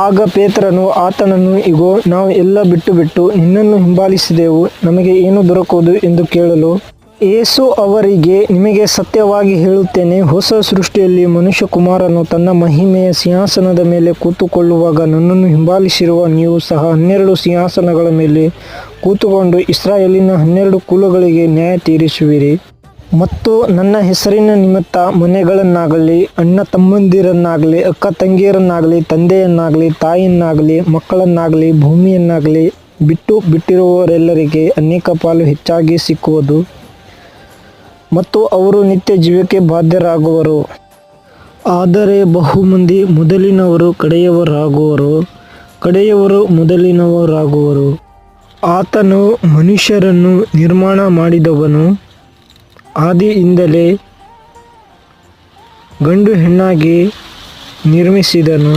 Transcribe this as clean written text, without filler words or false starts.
ಆಗ ಪೇತ್ರನು ಆತನನ್ನು, ಇಗೋ, ನಾವು ಎಲ್ಲ ಬಿಟ್ಟು ನಿನ್ನನ್ನು ಹಿಂಬಾಲಿಸಿದೆವು, ನಮಗೆ ಏನು ದೊರಕುವುದು ಎಂದು ಕೇಳಲು, ಯೇಸು ಅವರಿಗೆ, ನಿಮಗೆ ಸತ್ಯವಾಗಿ ಹೇಳುತ್ತೇನೆ, ಹೊಸ ಸೃಷ್ಟಿಯಲ್ಲಿ ಮನುಷ್ಯಕುಮಾರನು ತನ್ನ ಮಹಿಮೆಯ ಸಿಂಹಾಸನದ ಮೇಲೆ ಕೂತುಕೊಳ್ಳುವಾಗ ನನ್ನನ್ನು ಹಿಂಬಾಲಿಸಿರುವ ನೀವು ಸಹ 12 ಸಿಂಹಾಸನಗಳ ಮೇಲೆ ಕೂತುಕೊಂಡು ಇಸ್ರಾಯೇಲಿನ 12 ಕುಲಗಳಿಗೆ ನ್ಯಾಯ ತೀರಿಸುವಿರಿ. ಮತ್ತು ನನ್ನ ಹೆಸರಿನ ನಿಮಿತ್ತ ಮನೆಗಳನ್ನಾಗಲಿ, ಅಣ್ಣ ತಮ್ಮಂದಿರನ್ನಾಗಲಿ, ಅಕ್ಕ ತಂಗಿಯರನ್ನಾಗಲಿ, ತಂದೆಯನ್ನಾಗಲಿ, ತಾಯಿಯನ್ನಾಗಲಿ, ಮಕ್ಕಳನ್ನಾಗಲಿ, ಭೂಮಿಯನ್ನಾಗಲಿ ಬಿಟ್ಟಿರುವವರೆಲ್ಲರಿಗೆ ಅನೇಕ ಪಾಲು ಹೆಚ್ಚಾಗಿ ಸಿಕ್ಕುವುದು. ಮತ್ತು ಅವರು ನಿತ್ಯ ಜೀವಕ್ಕೆ ಬಾಧ್ಯರಾಗುವರು. ಆದರೆ ಬಹುಮಂದಿ ಮೊದಲಿನವರು ಕಡೆಯವರಾಗುವರು, ಕಡೆಯವರು ಮೊದಲಿನವರಾಗುವರು. ಆತನು ಮನುಷ್ಯರನ್ನು ನಿರ್ಮಾಣ ಮಾಡಿದವನು ಆದಿಯಿಂದಲೇ ಗಂಡು ಹೆಣ್ಣಾಗಿ ನಿರ್ಮಿಸಿದನು.